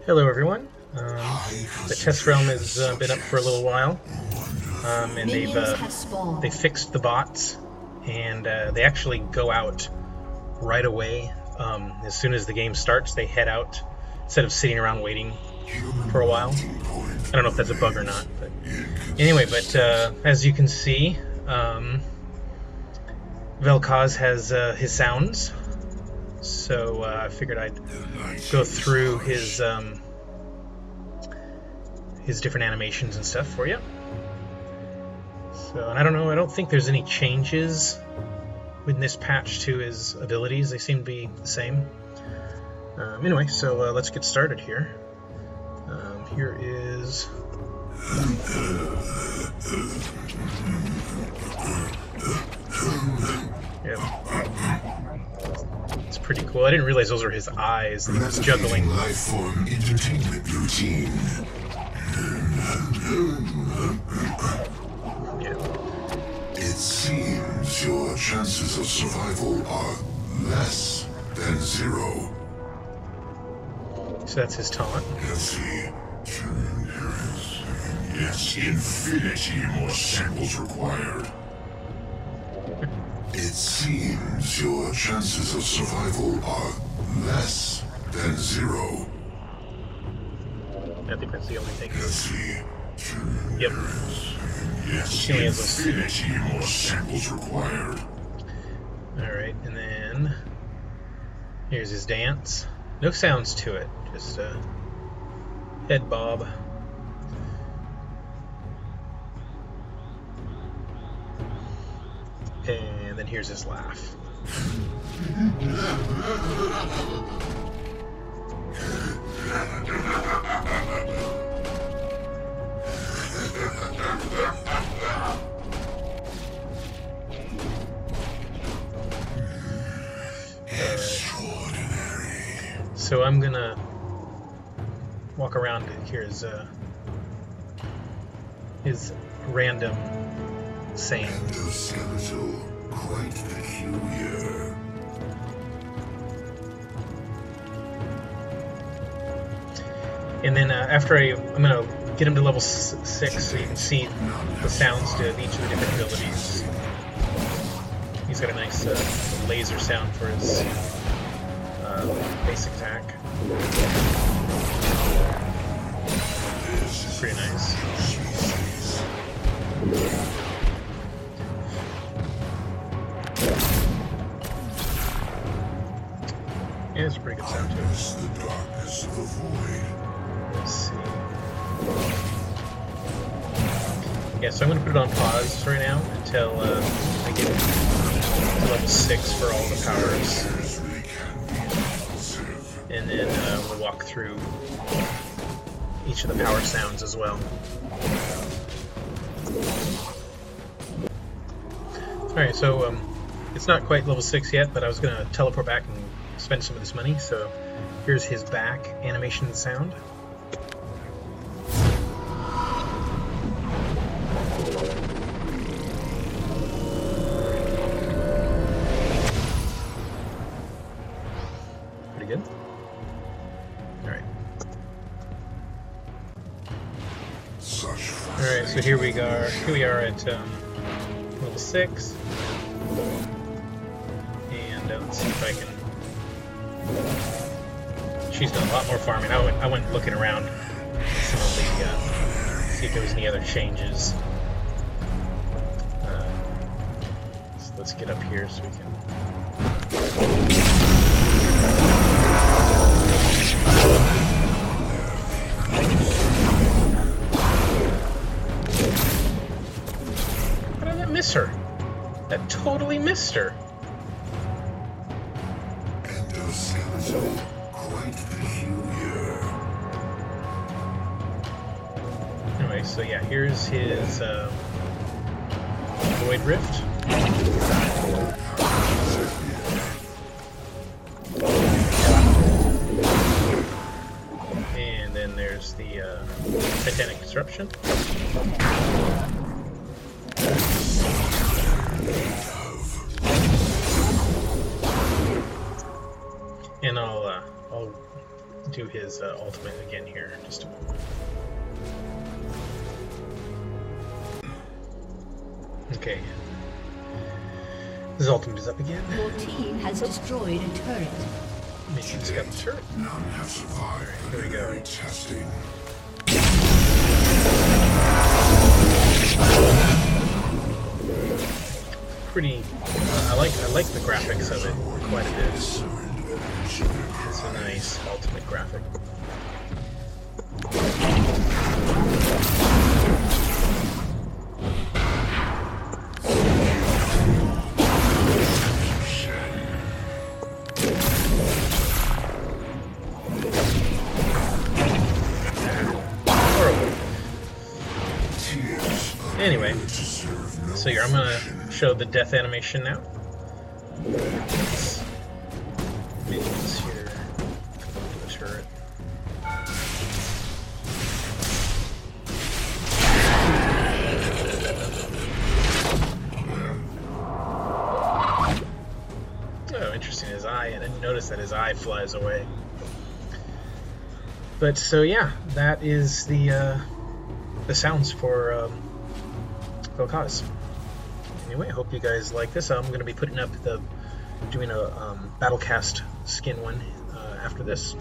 Hello everyone. The test realm has been up for a little while, and they fixed the bots, and they actually go out right away. As soon as the game starts, they head out instead of sitting around waiting for a while. I don't know if that's a bug or not, but anyway. But as you can see, Vel'Koz has his sounds. So I figured I'd go through his different animations and stuff for you. So, and I don't know, I don't think there's any changes in this patch to his abilities. They seem to be the same. Anyway, so let's get started here. Here is... Yep. It's pretty cool. I didn't realize those were his eyes that he was juggling. Life form entertainment routine. Yeah. It seems your chances of survival are less than 0. So that's his taunt. Let's see. Yes, infinity more samples required. It seems your chances of survival are less than 0. I think that's the only thing. Let's see. Yep. Yes, He only has those. infinity more samples required. Alright, and then here's his dance. No sounds to it, just a head bob. And then here's his laugh. Extraordinary. So I'm gonna walk around. Here's his random saying. Endoskeletal, quite peculiar. And then after I'm gonna get him to level 6 so you can see the sounds to each of the different abilities. He's got a nice laser sound for his basic attack. Pretty nice. Yeah, it's a pretty good sound too. The darkness of the void. Let's see. Yeah, so I'm going to put it on pause right now until I get to level 6 for all the powers. And then we'll walk through each of the power sounds as well. Alright, so it's not quite level 6 yet, but I was going to teleport back and spend some of this money, so here's his back animation sound. Pretty good. Alright. Alright, so here we are at level 6. And let's see if I can... She's done a lot more farming. I went looking around some of the, see if there was any other changes. So let's get up here so we can... How did that miss her? That totally missed her. Endoskeletal, quite peculiar. Anyway, so yeah, here's his Void Rift. And then there's the Titanic Disruption. And I'll do his ultimate again here. Just a moment. Okay. His ultimate is up again. Your team has destroyed a turret. Mission's got the turret. None have survived. Here we go. Testing. Pretty. I like the graphics of it quite a bit. It's a nice ultimate graphic. Anyway, so here I'm gonna show the death animation now. Minions here, come up to the turret. Oh, interesting. His eye. I didn't notice that his eye flies away. But so yeah, that is the sounds for. Vel'Koz. Anyway, I hope you guys like this. I'm going to be putting up doing a Battlecast skin one after this.